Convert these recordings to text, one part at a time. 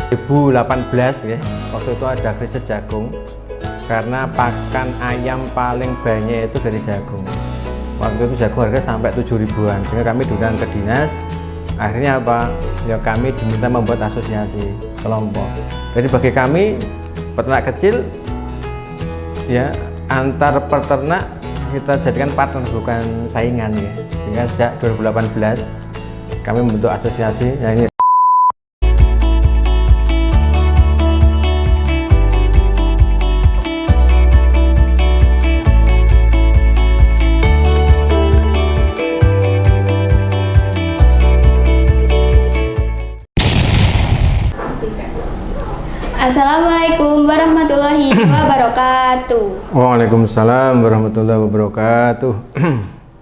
2018 ya, waktu itu ada krisis jagung karena pakan ayam paling banyak itu dari jagung. Waktu itu jagung harga sampai 7 ribuan, sehingga kami diundang ke dinas. Akhirnya apa? Ya kami diminta membuat asosiasi kelompok. Jadi bagi kami peternak kecil ya, antar peternak kita jadikan partner bukan saingan ya. Sehingga sejak 2018 kami membentuk asosiasi. Nah, ini Assalamualaikum warahmatullahi wabarakatuh. Waalaikumsalam warahmatullahi wabarakatuh.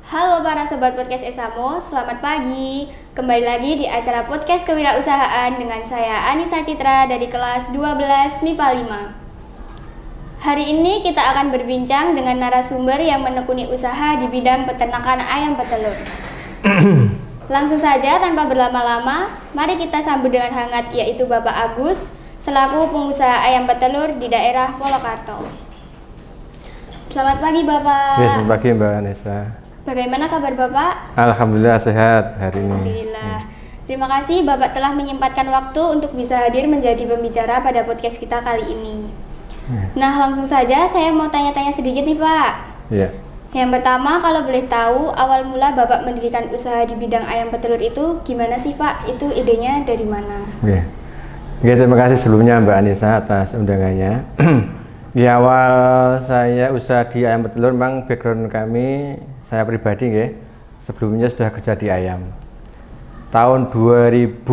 Halo para sobat podcast Esamo, selamat pagi. Kembali lagi di acara podcast kewirausahaan dengan saya Anissa Citra dari kelas 12 MIPA 5. Hari ini kita akan berbincang dengan narasumber yang menekuni usaha di bidang peternakan ayam petelur. Langsung saja tanpa berlama-lama, mari kita sambut dengan hangat yaitu Bapak Agus selaku pengusaha ayam petelur di daerah Polokarto. Selamat pagi Bapak. Ya, selamat pagi Mbak Anissa. Bagaimana kabar Bapak? Alhamdulillah sehat hari ini. Alhamdulillah. Terima kasih Bapak telah menyempatkan waktu untuk bisa hadir menjadi pembicara pada podcast kita kali ini. Nah, langsung saja saya mau tanya-tanya sedikit nih Pak. Iya. Yang pertama, kalau boleh tahu awal mula Bapak mendirikan usaha di bidang ayam petelur itu gimana sih Pak? Itu idenya dari mana? Oke. Oke, terima kasih sebelumnya Mbak Anissa atas undangannya. Di awal saya usaha di ayam petelur, memang background kami, saya pribadi ya, sebelumnya sudah kerja di ayam. Tahun 2005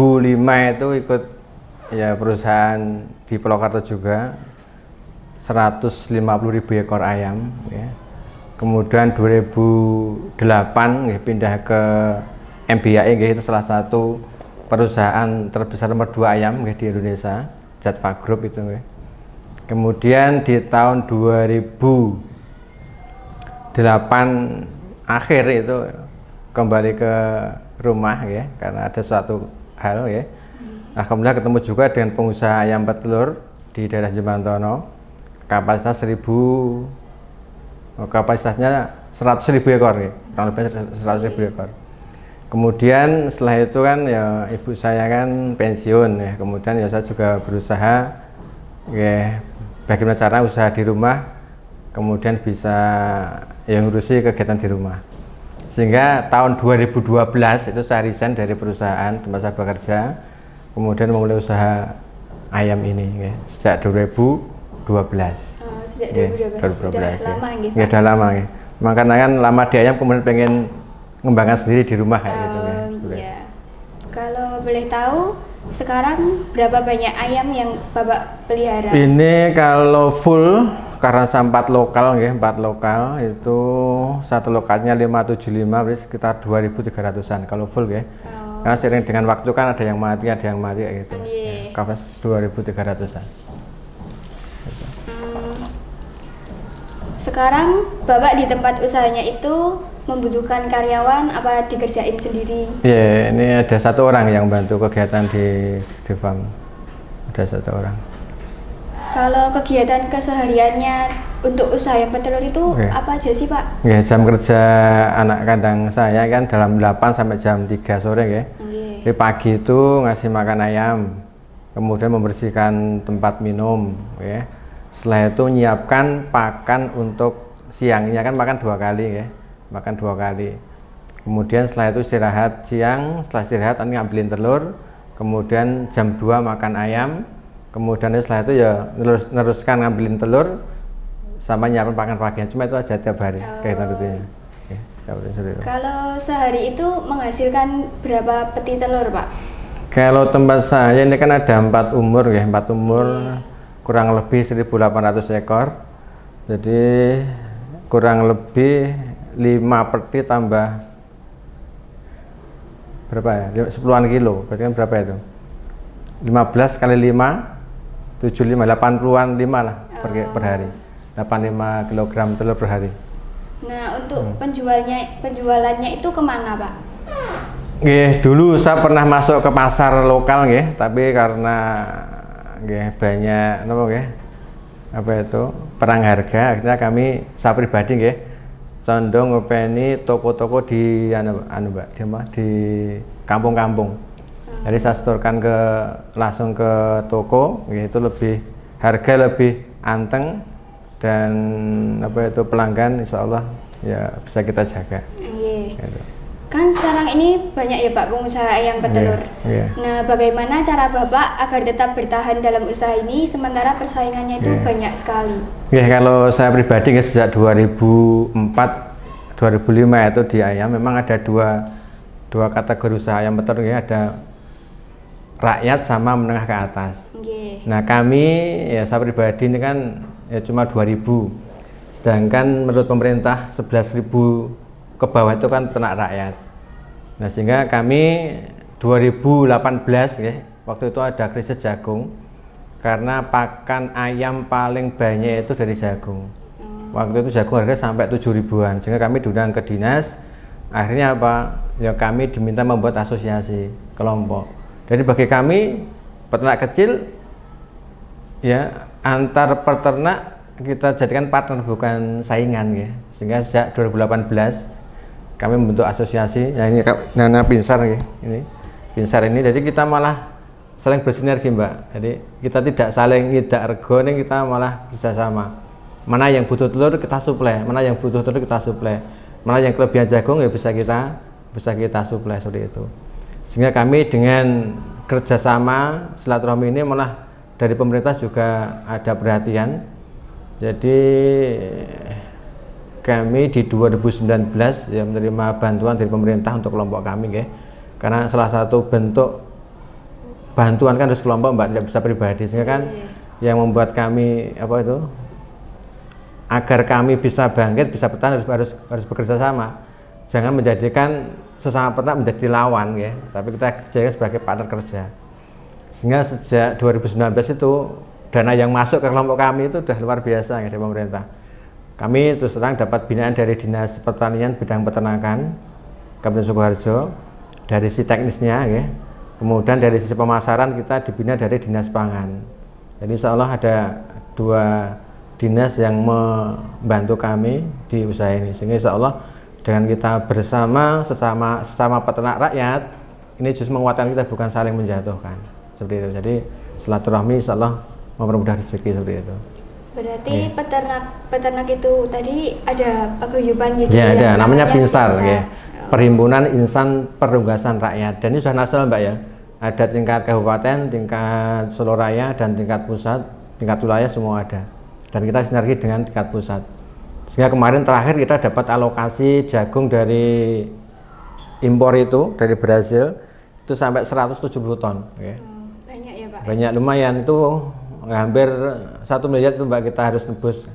itu ikut ya perusahaan di Polokarto juga, 150.000 ekor ayam ya. Kemudian 2008 ya, pindah ke MBAE ya, itu salah satu perusahaan terbesar nomor 2 ayam ya, di Indonesia, Jatva Group itu ya. Kemudian di tahun 2008 akhir itu kembali ke rumah ya, karena ada suatu hal ya. Alhamdulillah ketemu juga dengan pengusaha ayam petelur di daerah Jembantono, kapasitasnya 100.000 ekor ya, kurang lebih 100.000 ekor. Kemudian setelah itu kan ya ibu saya kan pensiun ya, kemudian ya saya juga berusaha ya, bagaimana cara usaha di rumah kemudian bisa yang ngurusi kegiatan di rumah. Sehingga tahun 2012 itu saya resign dari perusahaan tempat saya bekerja, kemudian memulai usaha ayam ini ya, sejak 2012. Sejak Ya, 2012. Sudah lama ya, ya, udah lama ya. Makanya kan lama di ayam kemudian pengen ngembangkan sendiri di rumah kayak gitu ya. Iya. Kalau boleh tahu sekarang berapa banyak ayam yang Bapak pelihara? Ini kalau full karena saya 4 lokal ya, 4 lokal itu satu lokalnya 575 berarti sekitar 2.300-an kalau full ya. Karena sering dengan waktu kan ada yang mati kayak gitu. Kapasitas 2.300-an. Sekarang Bapak di tempat usahanya itu membutuhkan karyawan apa dikerjain sendiri? Ya, ini ada 1 orang yang bantu kegiatan di farm. Ada 1 orang. Kalau kegiatan kesehariannya untuk usaha ayam petelur itu apa aja sih Pak? Ya, jam kerja anak kandang saya kan dalam 8 sampai jam 3 sore ya. Di pagi itu ngasih makan ayam, kemudian membersihkan tempat minum ya. Setelah itu nyiapkan pakan untuk siangnya, kan makan 2 kali ya. Makan 2 kali. Kemudian setelah itu istirahat siang, setelah istirahat nanti ngambilin telur, kemudian jam 2 makan ayam, kemudian setelah itu ya neruskan ngambilin telur sama nyiapin pakan paginya. Cuma itu aja tiap hari kayak rutinnya. Kalau sehari itu menghasilkan berapa peti telur Pak? Kalau tempat saya ini kan ada 4 umur ya, 4 umur kurang lebih 1.800 ekor. Jadi kurang lebih 5 peti tambah berapa ya? 10-an kilo, berarti kan berapa itu? 15 kali 5, 75, 80-an 5 lah per hari. 85 kg telur per hari. Nah, untuk penjualannya itu kemana Pak? Dulu saya pernah masuk ke pasar lokal tapi karena nggih banyak napa nggih apa itu perang harga, akhirnya saya pribadi nggih condong ngopeni toko-toko di Mbak di kampung-kampung. Jadi saya setorkan langsung ke toko, itu lebih harga lebih anteng dan apa itu pelanggan insya Allah ya bisa kita jaga. Gitu. Kan sekarang ini banyak ya Pak pengusaha ayam petelur. Nah, bagaimana cara Bapak agar tetap bertahan dalam usaha ini sementara persaingannya itu banyak sekali? Kalau saya pribadi sejak 2004 2005 itu di ayam memang ada dua kategori usaha ayam petelur, ada rakyat sama menengah ke atas. Nah, kami ya saya pribadi ini kan ya cuma 2000. Sedangkan menurut pemerintah 11.000 ke bawah itu kan peternak rakyat. Nah, sehingga kami 2018 ya, waktu itu ada krisis jagung karena pakan ayam paling banyak itu dari jagung. Waktu itu jagung harga sampai 7.000-an, sehingga kami diundang ke dinas. Akhirnya apa? Ya kami diminta membuat asosiasi kelompok. Jadi bagi kami peternak kecil ya antar peternak kita jadikan partner bukan saingan ya. Sehingga sejak 2018 kami membentuk asosiasi. Nah ini Nana Pinsar ya, ini Pinsar ini. Jadi kita malah saling bersinergi Mbak. Jadi kita tidak saling ngidak rego, nih kita malah bersama. Mana yang butuh telur kita suplai, mana yang butuh telur kita suplai, mana yang kelebihan jagung ya bisa kita suplai seperti itu. Sehingga kami dengan kerjasama silaturahmi ini malah dari pemerintah juga ada perhatian. Jadi kami di 2019 ya menerima bantuan dari pemerintah untuk kelompok kami ya. Karena salah satu bentuk bantuan kan harus kelompok Mbak, tidak bisa pribadi, sehingga kan yang membuat kami apa itu agar kami bisa bangkit, bisa bertahan harus bekerja sama. Jangan menjadikan sesama peternak menjadi lawan ya, tapi kita jadikan sebagai partner kerja. Sehingga sejak 2019 itu dana yang masuk ke kelompok kami itu sudah luar biasa ya dari pemerintah. Kami terus terang dapat binaan dari Dinas Pertanian bidang peternakan Kabupaten Sukoharjo, dari sisi teknisnya ya. Kemudian dari sisi pemasaran kita dibina dari Dinas Pangan. Jadi insya Allah ada dua dinas yang membantu kami di usaha ini, sehingga insya Allah dengan kita bersama sesama peternak rakyat ini justru menguatkan kita, bukan saling menjatuhkan seperti itu. Jadi silaturahmi insya Allah mempermudah rezeki seperti itu. Berarti peternak itu tadi ada paguyuban gitu ya? Ada, namanya Pinsar ya. Perhimpunan Insan Perunggasan Rakyat, dan ini sudah nasional Mbak ya. Ada tingkat kabupaten, tingkat Solo Raya, dan tingkat pusat, tingkat wilayah semua ada. Dan kita sinergi dengan tingkat pusat. Sehingga kemarin terakhir kita dapat alokasi jagung dari impor itu dari Brasil itu sampai 170 ton. Ya. Banyak ya Pak? Banyak, lumayan itu. Hampir 1 miliar itu Mbak kita harus nebus,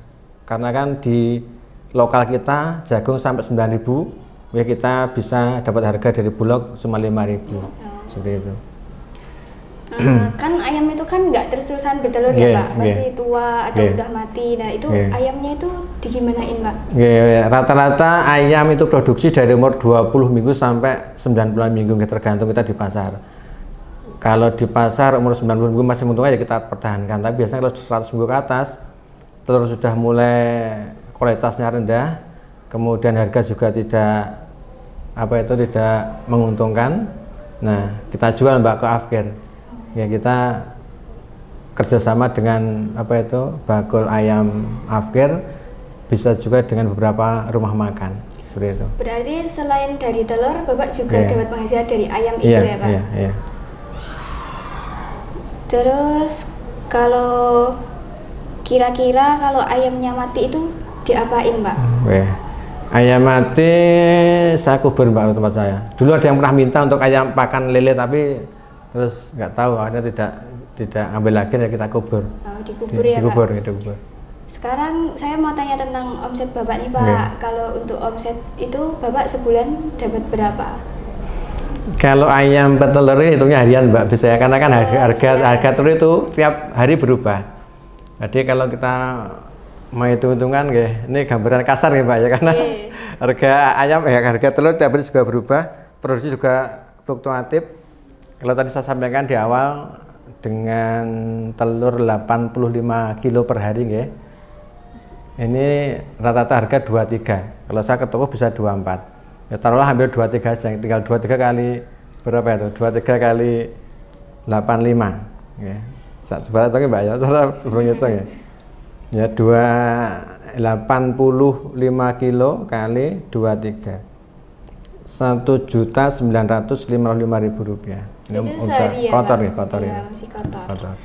karena kan di lokal kita jagung sampai 9.000 ya, kita bisa dapat harga dari Bulog cuma 5.000 seperti itu. Kan ayam itu kan nggak terus-terusan bertelur ya Pak, masih tua atau udah mati. Nah itu ayamnya itu digimanain Pak? Rata-rata ayam itu produksi dari umur 20 minggu sampai 90 minggu, tergantung kita di pasar. Kalau di pasar umur 90 minggu masih menguntungkan ya kita pertahankan, tapi biasanya kalau 100 minggu ke atas telur sudah mulai kualitasnya rendah, kemudian harga juga tidak menguntungkan. Nah, kita jual Mbak ke afkir. Ya, kita kerjasama dengan bakul ayam afkir, bisa juga dengan beberapa rumah makan seperti itu. Berarti selain dari telur, Bapak juga dapat penghasilan dari ayam itu ya Pak? Iya. Terus kalau kira-kira kalau ayamnya mati itu diapain Mbak? Ayam mati saya kubur Mbak tempat saya. Dulu ada yang pernah minta untuk ayam pakan lele, tapi terus nggak tahu, akhirnya tidak ambil lagi ya, kita kubur. Dikubur ya Pak? Dikubur. Sekarang saya mau tanya tentang omset Bapak nih Pak. Kalau untuk omset itu Bapak sebulan dapat berapa? Kalau ayam petelur hitungnya harian Mbak, bisa ya, karena kan harga telur itu tiap hari berubah. Jadi kalau kita mau hitung-hitungan ini gambaran kasar ya Mbak ya, karena harga ayam harga telur tiap hari juga berubah, produksi juga fluktuatif. Kalau tadi saya sampaikan di awal dengan telur 85 kilo per hari nggih. Ini rata-rata harga 23. Kalau saya ke toko bisa 24. Ya taruhlah hampir 23 aja, tinggal 23 kali berapa itu? 23 kali 85. Ya. Saya coba hitung Mbak ya, saya belum hitung ya. Ya 85 kilo kali 23. 1.955.000 rupiah. Itu sehari ya, kotor Pak? ya, kotor Iya, ya. masih kotor. Kotor.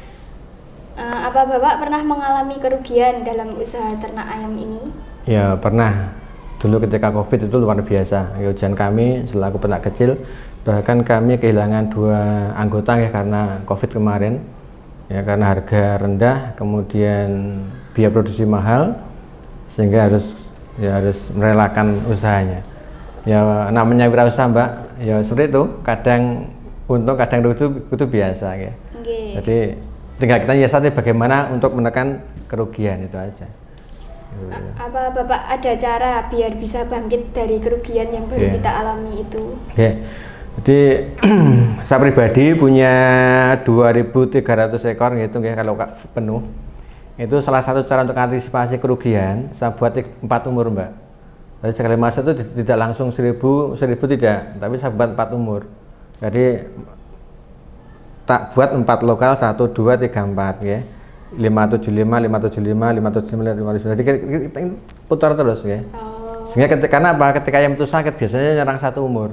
Apa Bapak pernah mengalami kerugian dalam usaha ternak ayam ini? Ya pernah. Dulu ketika COVID itu luar biasa. Ya, ujian kami selaku peternak kecil, bahkan kami kehilangan 2 anggota ya karena COVID kemarin. Ya karena harga rendah, kemudian biaya produksi mahal, sehingga harus merelakan usahanya. Ya namanya wirausaha Mbak, ya seperti itu. Kadang untung, kadang itu biasa ya. Okay. Jadi tinggal kita nyiasati bagaimana untuk menekan kerugian itu aja. Apa Bapak ada cara biar bisa bangkit dari kerugian yang baru kita alami itu? Jadi saya pribadi punya 2.300 ekor gitu ya kalau penuh. Itu salah satu cara untuk antisipasi kerugian, saya buat 4 umur Mbak. Jadi sekali masa itu tidak langsung 1000 tidak, tapi saya buat 4 umur. Jadi tak buat 4 lokal 1, 2, 3, 4 ya. 575, 575, 575, 575. Jadi kita putar terus ya. Sehingga karena apa? Ketika ayam itu sakit biasanya nyerang 1 umur.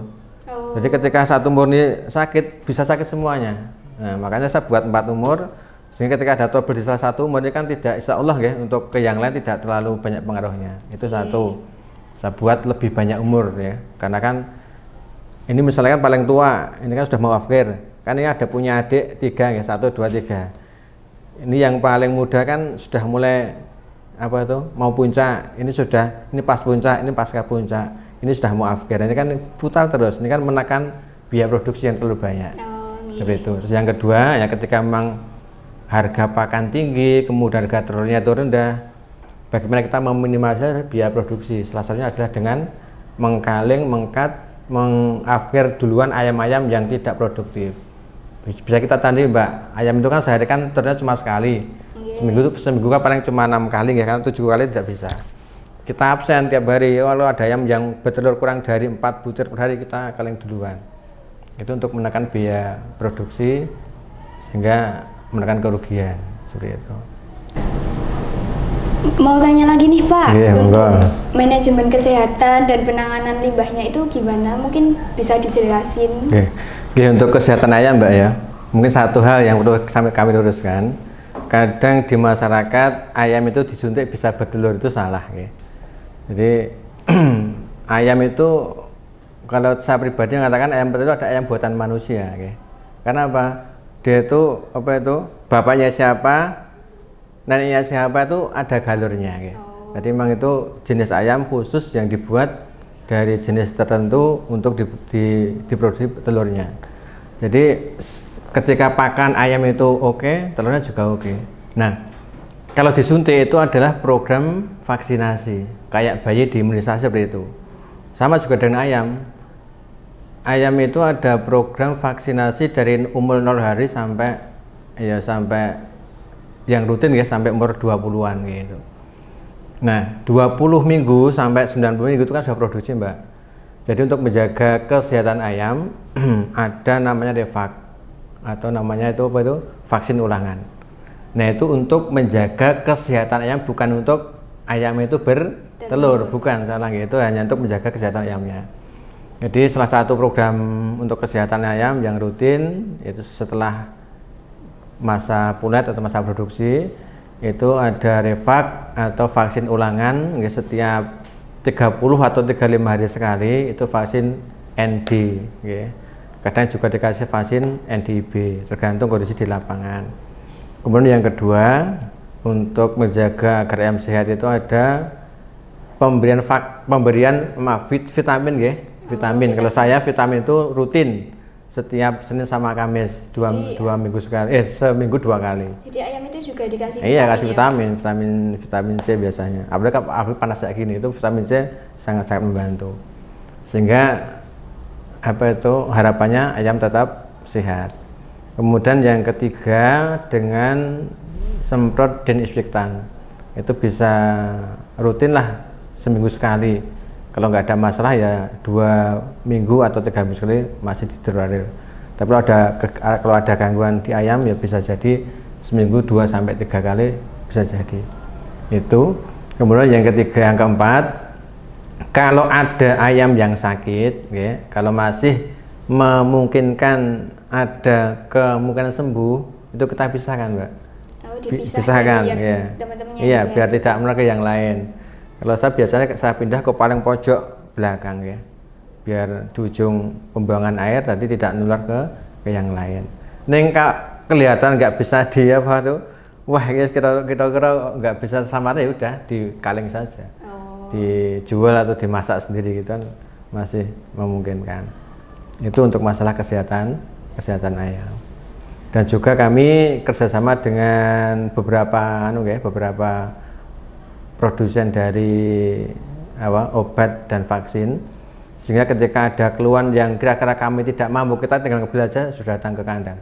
Jadi ketika 1 umur ini sakit, bisa sakit semuanya. Nah, makanya saya buat 4 umur. Sehingga ketika ada trouble di salah 1 umur ini kan tidak, insya Allah ya, untuk ke yang lain tidak terlalu banyak pengaruhnya. Itu satu. Saya buat lebih banyak umur ya, karena kan ini misalnya kan paling tua, ini kan sudah mau akhir, kan ini ada punya adik 3 ya, 1, 2, 3. Ini yang paling muda kan sudah mulai apa itu mau puncak, ini pas puncak, ini pasca puncak, ini sudah mau akhir. Ini kan putar terus, ini kan menekan biaya produksi yang terlalu banyak. Seperti itu. Terus yang kedua ya, ketika memang harga pakan tinggi, kemudian harga telurnya itu rendah, bagaimana kita meminimalisir biaya produksi? Salah satunya adalah dengan mengkaling, mengakhir duluan ayam-ayam yang tidak produktif. Bisa kita tandai Mbak, ayam itu kan sehari kan telurnya cuma sekali. Seminggu kan paling cuma 6 kali ya, karena 7 kali tidak bisa. Kita absen tiap hari, kalau ada ayam yang bertelur kurang dari 4 butir per hari, kita kaling duluan. Itu untuk menekan biaya produksi sehingga menekan kerugian seperti itu. Mau tanya lagi nih Pak, untuk enggak. manajemen kesehatan dan penanganan limbahnya itu gimana? Mungkin bisa dijelasin. Untuk kesehatan ayam Mbak ya, mungkin satu hal yang perlu kami luruskan. Kadang di masyarakat ayam itu disuntik bisa bertelur, itu salah ya. Jadi ayam itu, kalau saya pribadi mengatakan ayam bertelur ada ayam buatan manusia ya. Karena apa? Dia itu bapaknya siapa, neneknya siapa itu ada galurnya ya. Jadi memang itu jenis ayam khusus yang dibuat dari jenis tertentu untuk diproduksi telurnya. Jadi ketika pakan ayam itu oke, telurnya juga oke. Nah, kalau disuntik itu adalah program vaksinasi, kayak bayi diimunisasi seperti itu. Sama juga dengan ayam. Ayam itu ada program vaksinasi dari umur 0 hari sampai yang rutin ya sampai umur 20-an gitu. Nah, 20 minggu sampai 90 minggu itu kan sudah produksi Mbak. Jadi untuk menjaga kesehatan ayam ada namanya refak atau namanya itu vaksin ulangan. Nah, itu untuk menjaga kesehatan ayam, bukan untuk ayam itu bertelur, bukan, salah gitu, hanya untuk menjaga kesehatan ayamnya. Jadi salah satu program untuk kesehatan ayam yang rutin itu setelah masa pulet atau masa produksi itu ada refak atau vaksin ulangan ya, setiap 30 atau 35 hari sekali, itu vaksin ND ya. Kadang juga dikasih vaksin NDIB tergantung kondisi di lapangan. Kemudian yang kedua, untuk menjaga agar ayam sehat itu ada pemberian vitamin ya. Vitamin. Kalau saya vitamin itu rutin setiap Senin sama Kamis, dua minggu sekali, seminggu 2 kali. Jadi ayam itu juga dikasih vitamin? Iya, kasih vitamin C biasanya. Apalagi panas kayak gini, itu vitamin C sangat-sangat membantu. Sehingga harapannya ayam tetap sehat. Kemudian yang ketiga dengan semprot disinfektan. Itu bisa rutin lah seminggu sekali. Kalau nggak ada masalah ya 2 minggu atau 3 minggu sekali masih ditolerir. Tapi kalau ada gangguan di ayam ya bisa jadi seminggu 2 sampai 3 kali bisa jadi. Itu. Kemudian yang ketiga, yang keempat, kalau ada ayam yang sakit, ya, kalau masih memungkinkan ada kemungkinan sembuh, itu kita pisahkan, Mbak. Dipisahkan, ya. Iya, biar tidak menular ke yang lain. Kalau saya biasanya saya pindah ke paling pojok belakang, ya, biar di ujung pembuangan air tadi tidak menular ke yang lain. Neng kak kelihatan nggak bisa dia apa tuh, wah kira-kira nggak bisa selamat ya udah dikaling saja, dijual atau dimasak sendiri gitu kan masih memungkinkan. Itu untuk masalah kesehatan ayam. Dan juga kami kerjasama dengan beberapa produsen dari obat dan vaksin, sehingga ketika ada keluhan yang kira-kira kami tidak mampu, kita tinggal ngambil aja sudah datang ke kandang.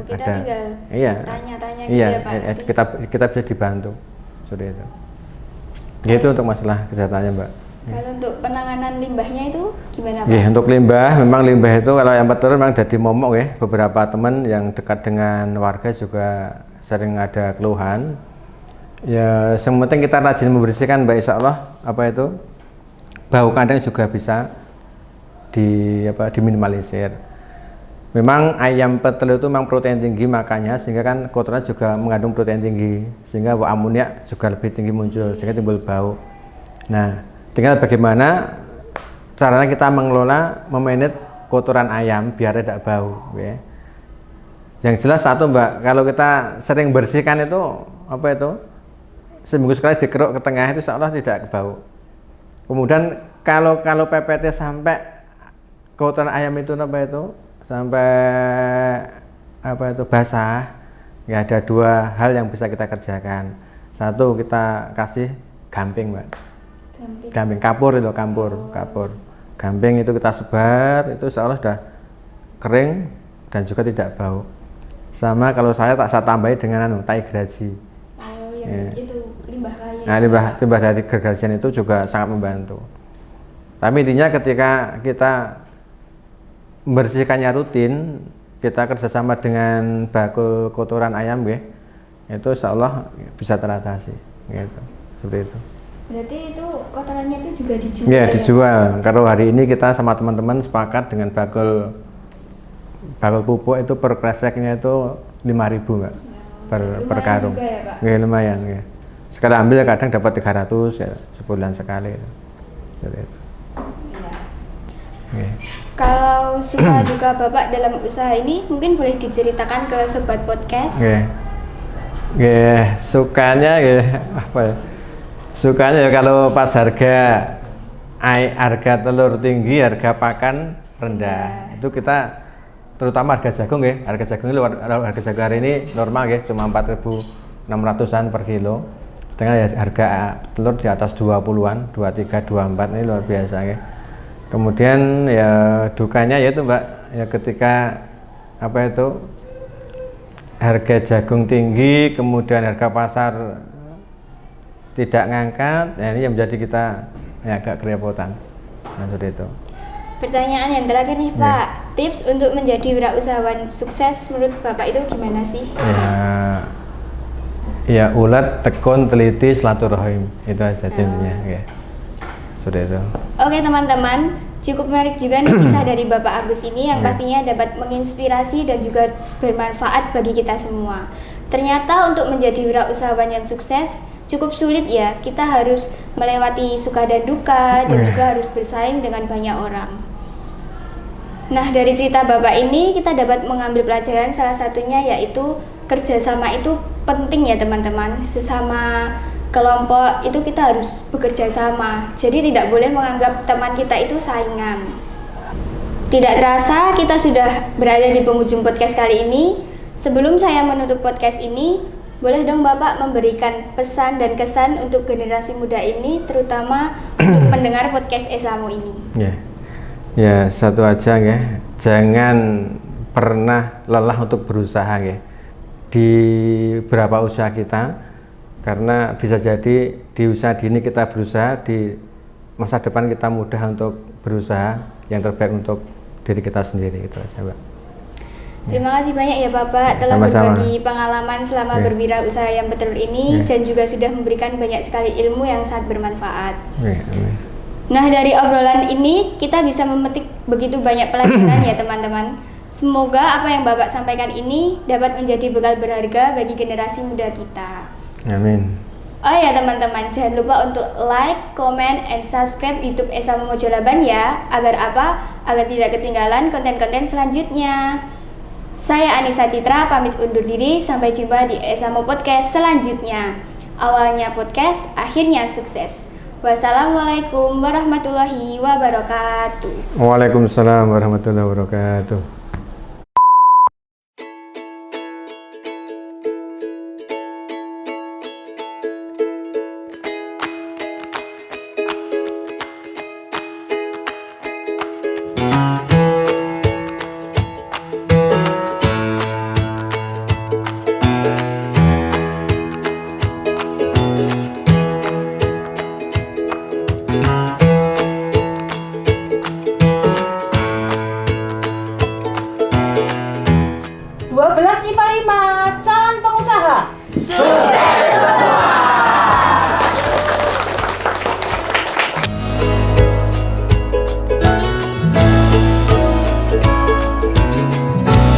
Kita tinggal tanya-tanya gitu ya Pak. Kita bisa dibantu seperti itu. Gitu untuk masalah kesehatannya, Mbak. Kalau untuk penanganan limbahnya itu gimana Pak? Ya, untuk limbah, memang limbah itu kalau yang betul memang jadi momok ya. Beberapa teman yang dekat dengan warga juga sering ada keluhan. Ya, yang penting kita rajin membersihkan, Mbak, insya Allah bau kandang juga bisa diminimalisir. Memang ayam petelur itu memang protein tinggi makanya, sehingga kan kotoran juga mengandung protein tinggi, sehingga bau amoniak juga lebih tinggi muncul, sehingga timbul bau. Nah, tinggal bagaimana caranya kita mengelola, memanage kotoran ayam biar tidak bau, ya. Yang jelas satu, Mbak, kalau kita sering bersihkan itu seminggu sekali dikeruk ke tengah itu insya Allah tidak bau. Kemudian kalau PPT sampai kotoran ayam itu sampai basah, ya ada 2 hal yang bisa kita kerjakan. Satu, kita kasih gamping, Mbak. Gamping kapur itu, kapur. Gamping itu kita sebar, itu insya Allah sudah kering dan juga tidak bau. Sama kalau saya tambahi dengan tai gergaji. Itu limbah kayu. Nah, limbah dari gergajian itu juga sangat membantu. Tapi intinya ketika kita membersihkannya rutin, kita kerjasama dengan bakul kotoran ayam, ya, itu insya Allah bisa teratasi, gitu, seperti itu. Berarti itu kotorannya itu juga dijual? Ya, dijual. Kalau hari ini kita sama teman-teman sepakat dengan bakul pupuk itu per kreseknya itu 5.000, Mbak, per karung. Juga ya, Pak? Ya, lumayan, ya. Sekali ambil kadang dapat 300 ya, sebulan sekali. Seperti itu. Ya. Kalau suka duka Bapak dalam usaha ini mungkin boleh diceritakan ke Sobat Podcast. Sukanya Sukanya ya kalau pas harga telur tinggi, harga pakan rendah. Itu kita terutama harga jagung ya. Harga jagung hari ini normal ya, cuma 4.600-an per kilo. Sedangkan ya harga telur di atas 20-an, 23, 24 ini luar biasa ya. Kemudian ya dukanya yaitu, Mbak, ya ketika harga jagung tinggi, kemudian harga pasar tidak ngangkat, nah ini yang menjadi kita ya agak kerepotan. Nah, seperti itu. Pertanyaan yang terakhir nih, Pak. Tips untuk menjadi wirausahawan sukses menurut Bapak itu gimana sih? Ya ulet, tekun, teliti, silaturahim. Itu aja intinya, ya. Seperti itu. Oke, teman-teman, cukup menarik juga nih kisah dari Bapak Agus ini yang pastinya dapat menginspirasi dan juga bermanfaat bagi kita semua. Ternyata untuk menjadi wirausahawan yang sukses cukup sulit ya, kita harus melewati suka dan duka dan juga harus bersaing dengan banyak orang. Nah, dari cerita Bapak ini kita dapat mengambil pelajaran, salah satunya yaitu kerjasama itu penting ya teman-teman. Sesama kelompok itu kita harus bekerja sama, jadi tidak boleh menganggap teman kita itu saingan. Tidak terasa kita sudah berada di penghujung podcast kali ini. Sebelum saya menutup podcast ini, boleh dong Bapak memberikan pesan dan kesan untuk generasi muda ini, terutama untuk pendengar podcast Esamo ini. Ya, satu aja ya, jangan pernah lelah untuk berusaha ya di beberapa usaha kita, karena bisa jadi di usaha dini kita berusaha, di masa depan kita mudah untuk berusaha yang terbaik untuk diri kita sendiri gitu aja, Mbak. Terima kasih banyak ya Bapak telah Sama-sama. berbagi pengalaman selama berwirausaha yang betul ini dan juga sudah memberikan banyak sekali ilmu yang sangat bermanfaat. Amin. Nah, dari obrolan ini kita bisa memetik begitu banyak pelajaran ya teman-teman. Semoga apa yang Bapak sampaikan ini dapat menjadi bekal berharga bagi generasi muda kita. Amin. Oh ya teman-teman, jangan lupa untuk like, comment, and subscribe YouTube Esamo Mojolaban ya. Agar apa? Agar tidak ketinggalan konten-konten selanjutnya. Saya Anissa Citra pamit undur diri, sampai jumpa di Esamo Podcast selanjutnya. Awalnya podcast, akhirnya sukses. Wassalamualaikum warahmatullahi wabarakatuh. Waalaikumsalam warahmatullahi wabarakatuh. Dua belas IPA 5, calon pengusaha. Sukses!